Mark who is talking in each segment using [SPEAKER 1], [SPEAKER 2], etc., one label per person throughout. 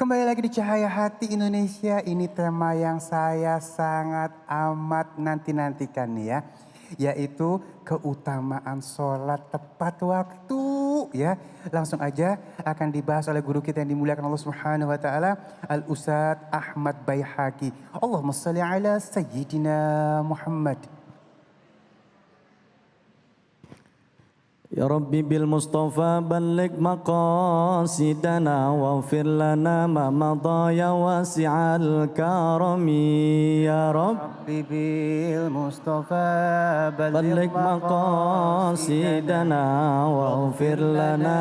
[SPEAKER 1] Kembali lagi di Cahaya Hati Indonesia. Ini tema yang saya sangat amat nanti-nantikan nih ya. Yaitu keutamaan sholat tepat waktu ya. Langsung aja akan dibahas oleh guru kita yang dimuliakan Allah Subhanahu wa taala, Al-Ustadz Ahmad Baihaqi. Allahumma shalli ala Sayyidina Muhammad.
[SPEAKER 2] Ya Rabbi bil Mustafa balligh maqasidana waghfir lana ma madha ya wasi'al karami ya
[SPEAKER 1] Rabbi bil Mustafa
[SPEAKER 2] balligh maqasidana waghfir lana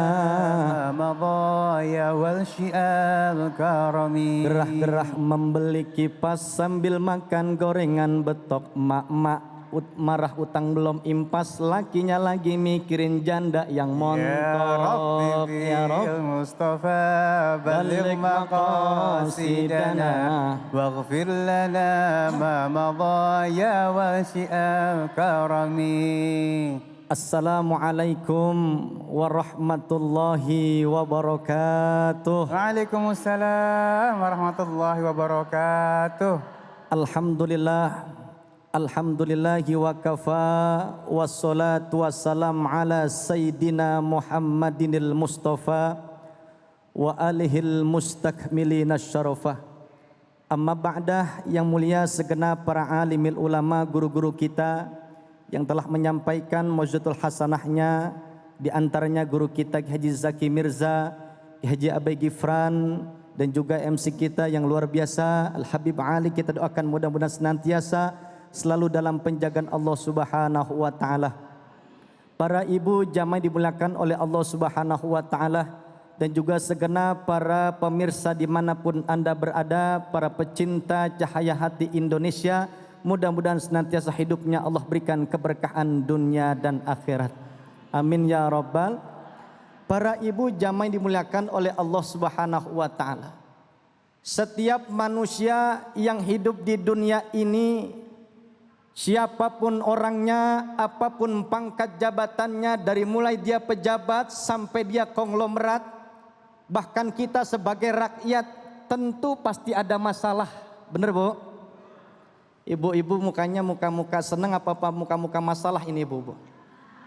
[SPEAKER 1] ma madha ya wal syi'al karami.
[SPEAKER 2] Gerah-gerah membeli kipas sambil makan gorengan betok mak-mak. Marah utang belum impas, lakinya lagi mikirin janda yang montok.
[SPEAKER 1] Ya Rabbi Mustafa balligh maqasidana waghfir lana ma madha ya wasi'al karami.
[SPEAKER 2] Assalamualaikum warahmatullahi wabarakatuh.
[SPEAKER 1] Waalaikumsalam warahmatullahi wabarakatuh.
[SPEAKER 2] Alhamdulillahi wa kafa wassalatu wassalam ala Sayyidina Muhammadinil Mustafa wa alihil mustakmilina syarafah. Amma ba'dah, yang mulia segenap para alimil ulama, guru-guru kita yang telah menyampaikan mau'izatul hasanahnya, di antaranya guru kita Haji Zaki Mirza, Haji Abai Gifran, dan juga MC kita yang luar biasa Al Habib Ali. Kita doakan mudah-mudahan senantiasa selalu dalam penjagaan Allah Subhanahu wa taala. Para ibu jamaah dimuliakan oleh Allah Subhanahu wa taala, dan juga segenap para pemirsa dimanapun Anda berada, para pecinta Cahaya Hati Indonesia, mudah-mudahan senantiasa hidupnya Allah berikan keberkahan dunia dan akhirat. Amin ya rabbal. Para ibu jamaah dimuliakan oleh Allah Subhanahu wa taala. Setiap manusia yang hidup di dunia ini, siapapun orangnya, apapun pangkat jabatannya, dari mulai dia pejabat sampai dia konglomerat, bahkan kita sebagai rakyat, tentu pasti ada masalah. Bener Bu? Ibu-ibu mukanya muka-muka senang apa muka-muka masalah ini Bu?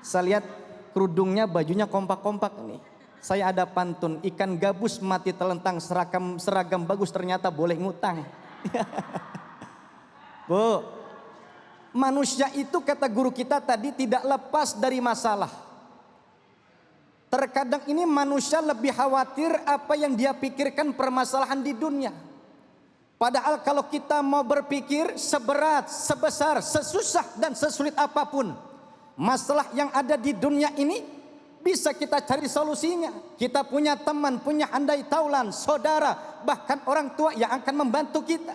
[SPEAKER 2] Saya lihat kerudungnya, bajunya kompak-kompak ini. Saya ada pantun, ikan gabus mati telentang, seragam bagus ternyata boleh ngutang. Bu, manusia itu kata guru kita tadi tidak lepas dari masalah. Terkadang ini manusia lebih khawatir apa yang dia pikirkan permasalahan di dunia. Padahal kalau kita mau berpikir seberat, sebesar, sesusah dan sesulit apapun masalah yang ada di dunia ini, bisa kita cari solusinya. Kita punya teman, punya andai taulan, saudara, bahkan orang tua yang akan membantu kita,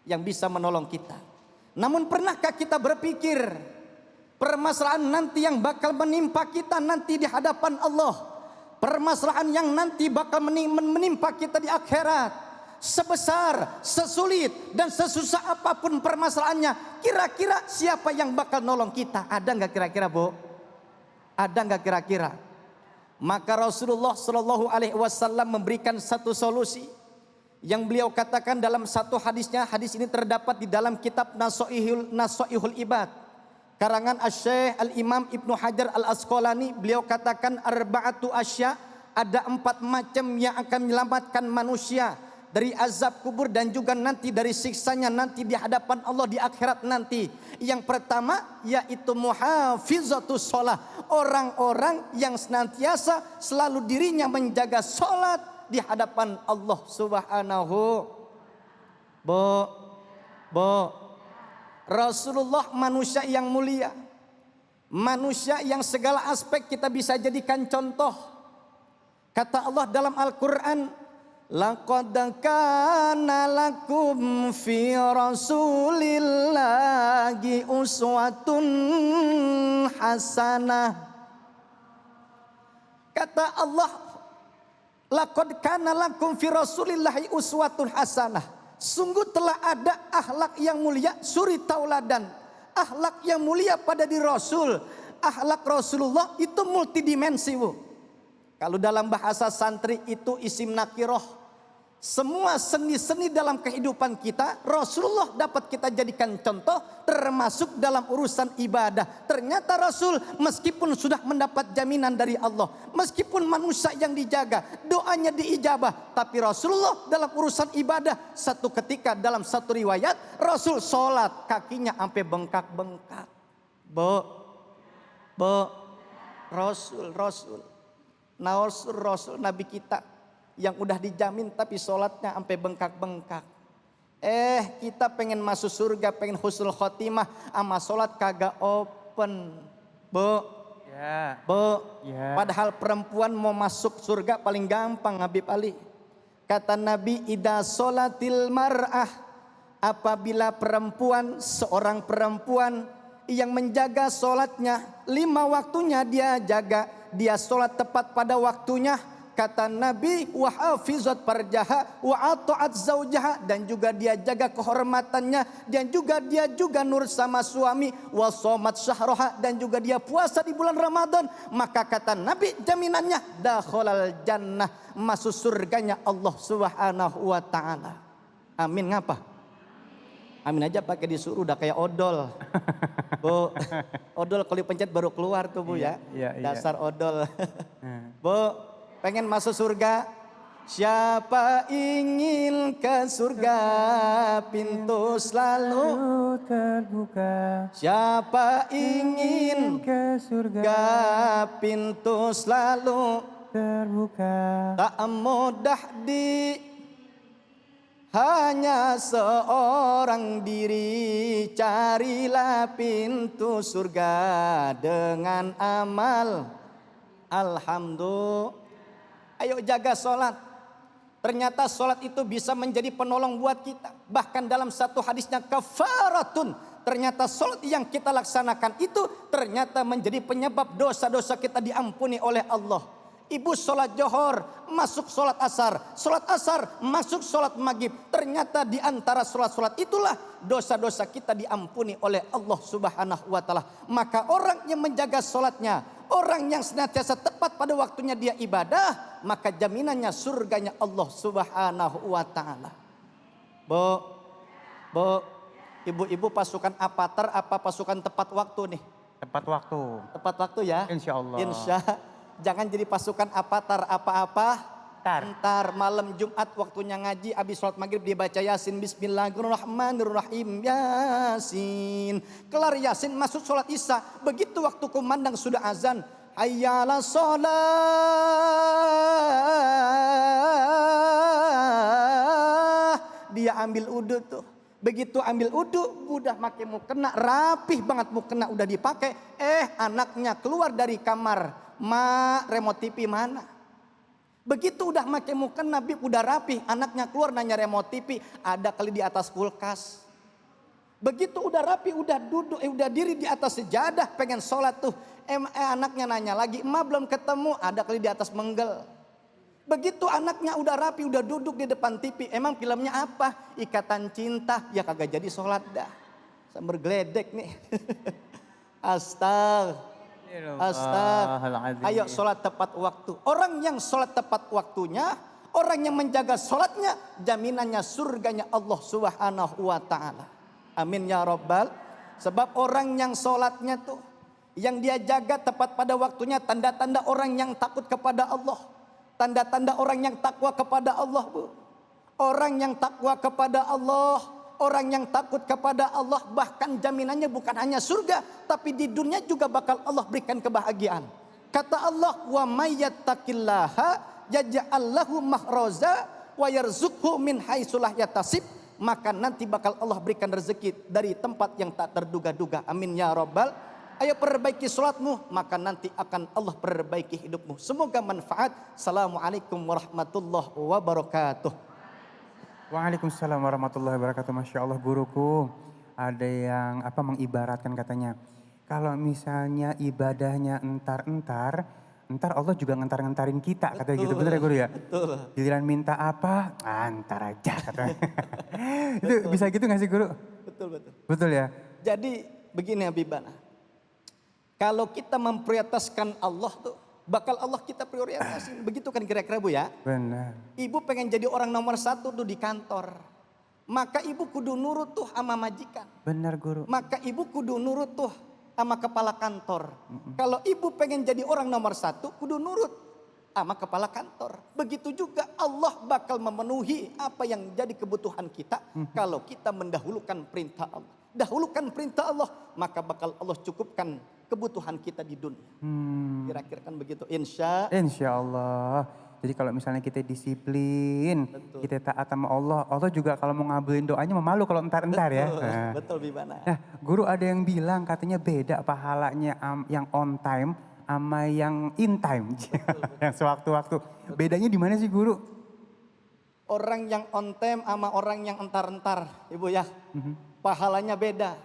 [SPEAKER 2] yang bisa menolong kita. Namun pernahkah kita berpikir permasalahan nanti yang bakal menimpa kita nanti di hadapan Allah, permasalahan yang nanti bakal menimpa kita di akhirat, sebesar, sesulit dan sesusah apapun permasalahannya, kira-kira siapa yang bakal nolong kita? Ada nggak kira-kira Bu? Ada nggak kira-kira? Maka Rasulullah Shallallahu Alaihi Wasallam memberikan satu solusi yang beliau katakan dalam satu hadisnya. Hadis ini terdapat di dalam kitab Nasoihul Ibad karangan Asy-Syaikh Al-Imam Ibnu Hajar Al-Asqalani. Beliau katakan arba'atu asya, ada 4 macam yang akan menyelamatkan manusia dari azab kubur dan juga nanti dari siksanya nanti di hadapan Allah di akhirat nanti. Yang pertama yaitu muhafizatus shalah, orang-orang yang senantiasa selalu dirinya menjaga salat di hadapan Allah Subhanahu. Rasulullah manusia yang mulia, manusia yang segala aspek kita bisa jadikan contoh. Kata Allah dalam Al-Quran, laqad kana lakum fi rasulillahi uswatun hasanah. Kata Allah, laqad kana lakum fi rasulillahi uswatun hasanah. Sungguh telah ada akhlak yang mulia, suri tauladan. Akhlak yang mulia pada diri Rasul. Akhlak Rasulullah itu multidimensi Bu. Kalau dalam bahasa santri itu isim nakiroh. Semua seni-seni dalam kehidupan kita, Rasulullah dapat kita jadikan contoh, termasuk dalam urusan ibadah. Ternyata Rasul meskipun sudah mendapat jaminan dari Allah, meskipun manusia yang dijaga, doanya diijabah, tapi Rasulullah dalam urusan ibadah, satu ketika dalam satu riwayat, Rasul sholat kakinya sampai bengkak-bengkak. Rasul Nabi kita yang udah dijamin tapi sholatnya sampai bengkak-bengkak. Kita pengen masuk surga, pengen husnul khotimah, ama sholat kagak open.
[SPEAKER 1] Ya.
[SPEAKER 2] Padahal perempuan mau masuk surga paling gampang, Habib Ali. Kata Nabi, ida sholatil mar'ah, apabila seorang perempuan yang menjaga sholatnya, 5 waktunya dia jaga, dia sholat tepat pada waktunya. Kata Nabi, wa hafizat farjaha wa ata'at zaujaha, dan juga dia jaga kehormatannya, dan juga dia nur sama suami, wa shamat syahraha, dan juga dia puasa di bulan Ramadan, maka kata Nabi jaminannya dakhalal jannah, masuk surganya Allah Subhanahu wa taala. Amin. Ngapa? Amin aja pakai disuruh, udah kayak odol. Bu, odol kalau dipencet baru keluar tuh Bu, ya. Dasar odol. Bu, pengen masuk surga? Siapa ingin ke surga, pintu selalu
[SPEAKER 1] terbuka.
[SPEAKER 2] Siapa ingin
[SPEAKER 1] ke surga,
[SPEAKER 2] pintu selalu
[SPEAKER 1] terbuka.
[SPEAKER 2] Tak mudah hanya seorang diri, carilah pintu surga dengan amal. Alhamdulillah. Ayo jaga sholat. Ternyata sholat itu bisa menjadi penolong buat kita. Bahkan dalam satu hadisnya kafaratun. Ternyata sholat yang kita laksanakan itu ternyata menjadi penyebab dosa-dosa kita diampuni oleh Allah. Ibu sholat johor, masuk sholat asar masuk sholat maghrib. Ternyata di antara sholat-sholat itulah dosa-dosa kita diampuni oleh Allah Subhanahu wa taala. Maka orang yang menjaga sholatnya, orang yang senantiasa tepat pada waktunya dia ibadah, maka jaminannya surganya Allah Subhanahu wa taala. Bu, ibu-ibu pasukan Avatar apa pasukan tepat waktu nih?
[SPEAKER 1] Tepat waktu.
[SPEAKER 2] Tepat waktu ya?
[SPEAKER 1] Insya Allah.
[SPEAKER 2] Jangan jadi pasukan Avatar apa-apa. Ntar malam Jumat waktunya ngaji, habis sholat maghrib dia baca Yasin, Bismillahirrahmanirrahim, Yasin. Kelar Yasin masuk sholat Isya. Begitu waktu kumandang sudah azan, hayyala sholat. Dia ambil udhu tuh. Begitu ambil udhu, udah pakai mukena, rapih banget mukena udah dipakai. Anaknya keluar dari kamar, Ma, remote TV mana? Begitu udah pakai mukena, Nabi udah rapih, anaknya keluar nanya remote TV, ada kali di atas kulkas. Begitu udah rapi, udah duduk, udah diri di atas sejadah, pengen sholat tuh. Anaknya nanya lagi, emak belum ketemu, ada kali di atas menggel. Begitu anaknya udah rapi, udah duduk di depan TV, emang filmnya apa? Ikatan Cinta, ya kagak jadi sholat dah. Sambil geledek nih. Ayo sholat tepat waktu. Orang yang sholat tepat waktunya, orang yang menjaga sholatnya, jaminannya surganya Allah Subhanahu wa ta'ala. Amin ya Rabbal. Sebab orang yang sholatnya tuh, yang dia jaga tepat pada waktunya, tanda-tanda orang yang takut kepada Allah. Tanda-tanda orang yang takwa kepada Allah, Bu. Orang yang takwa kepada Allah, orang yang takut kepada Allah, bahkan jaminannya bukan hanya surga, tapi di dunia juga bakal Allah berikan kebahagiaan. Kata Allah, wa may yattaqillaha yaj'al lahu makhraja wa yarzuqhu min haitsu la yahtasib. Maka nanti bakal Allah berikan rezeki dari tempat yang tak terduga-duga. Amin ya Rabbal. Ayo perbaiki sholatmu, maka nanti akan Allah perbaiki hidupmu. Semoga manfaat. Assalamualaikum warahmatullahi wabarakatuh.
[SPEAKER 1] Waalaikumsalam warahmatullahi wabarakatuh. Masya Allah guruku. Ada yang mengibaratkan katanya. Kalau misalnya ibadahnya entar Allah juga ngentar-ngentarin kita. Katanya gitu, bener ya guru ya?
[SPEAKER 2] Betul.
[SPEAKER 1] Giliran minta apa, antar aja katanya. Itu bisa gitu gak sih guru?
[SPEAKER 2] Betul.
[SPEAKER 1] Betul ya?
[SPEAKER 2] Jadi begini Habibana. Kalau kita memprioritaskan Allah tuh, bakal Allah kita prioritasin. Begitu kan kira-kira Bu ya?
[SPEAKER 1] Benar.
[SPEAKER 2] Ibu pengen jadi orang nomor 1 tuh di kantor. Maka ibu kudu nurut tuh sama majikan.
[SPEAKER 1] Benar guru.
[SPEAKER 2] Maka ibu kudu nurut tuh sama kepala kantor. Kalau ibu pengen jadi orang nomor 1, kudu nurut sama kepala kantor. Begitu juga Allah bakal memenuhi apa yang jadi kebutuhan kita kalau kita mendahulukan perintah Allah. Dahulukan perintah Allah, maka bakal Allah cukupkan kebutuhan kita di dunia. Kira-kira kan begitu, insya
[SPEAKER 1] Allah. Jadi kalau misalnya kita disiplin, kita taat sama Allah, Allah juga kalau mau ngabulin doanya memalu kalau entar-entar ya. Nah.
[SPEAKER 2] Betul Bibana.
[SPEAKER 1] Nah, guru ada yang bilang katanya beda pahalanya yang on time sama yang in time. Yang sewaktu-waktu. Bedanya di mana sih guru?
[SPEAKER 2] Orang yang on time sama orang yang entar-entar, Ibu ya. Pahalanya beda.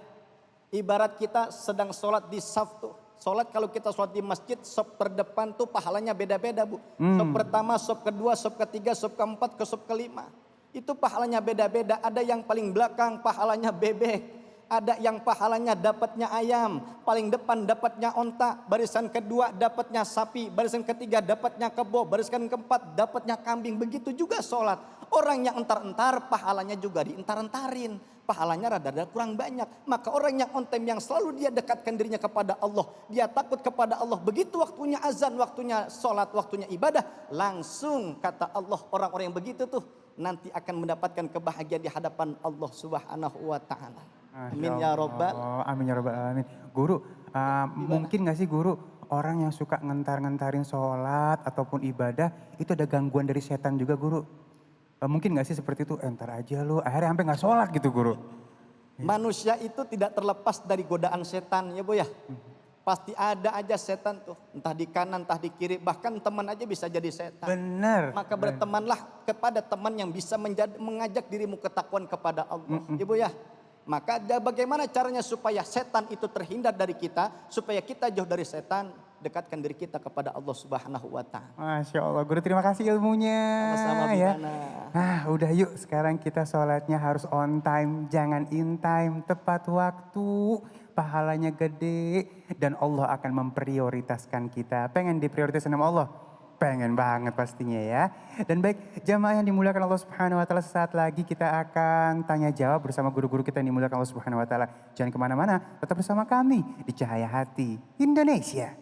[SPEAKER 2] Ibarat kita sedang sholat di saf tuh. Sholat kalau kita sholat di masjid, sop terdepan tuh pahalanya beda-beda Bu. Sop pertama, sop kedua, sop ketiga, sop keempat, ke sop kelima. Itu pahalanya beda-beda. Ada yang paling belakang pahalanya bebek. Ada yang pahalanya dapatnya ayam. Paling depan dapatnya onta. Barisan kedua dapatnya sapi. Barisan ketiga dapatnya kebo. Barisan keempat dapatnya kambing. Begitu juga sholat. Orang yang entar-entar pahalanya juga dientar-entarin. Pahalanya rada-rada kurang banyak. Maka orang yang on time yang selalu dia dekatkan dirinya kepada Allah. Dia takut kepada Allah. Begitu waktunya azan, waktunya sholat, waktunya ibadah. Langsung kata Allah, orang-orang yang begitu tuh nanti akan mendapatkan kebahagiaan di hadapan Allah Subhanahu wa ta'ala. Amin ya robbal.
[SPEAKER 1] Amin ya robbal alamin. Guru, mungkin gak sih guru orang yang suka ngentar-ngentarin sholat ataupun ibadah itu ada gangguan dari setan juga guru? Mungkin gak sih seperti itu, entar aja lu, akhirnya sampai gak sholat gitu guru.
[SPEAKER 2] Manusia itu tidak terlepas dari godaan setan ya Bu ya. Pasti ada aja setan tuh, entah di kanan, entah di kiri, bahkan teman aja bisa jadi setan.
[SPEAKER 1] Benar.
[SPEAKER 2] Maka bertemanlah kepada teman yang bisa mengajak dirimu ketakwaan kepada Allah. Ibu ya. Maka bagaimana caranya supaya setan itu terhindar dari kita, supaya kita jauh dari setan, dekatkan diri kita kepada Allah Subhanahu wa ta'ala.
[SPEAKER 1] Masya Allah, guru terima kasih ilmunya.
[SPEAKER 2] Sama-sama
[SPEAKER 1] ya.
[SPEAKER 2] Bibana.
[SPEAKER 1] Udah yuk sekarang kita sholatnya harus on time, jangan in time, tepat waktu. Pahalanya gede dan Allah akan memprioritaskan kita. Pengen diprioritaskan sama Allah? Pengen banget pastinya ya. Dan baik jamaah yang dimuliakan Allah Subhanahu wa ta'ala, sesaat lagi kita akan tanya jawab bersama guru-guru kita yang dimuliakan Allah Subhanahu wa ta'ala. Jangan kemana-mana, tetap bersama kami di Cahaya Hati Indonesia.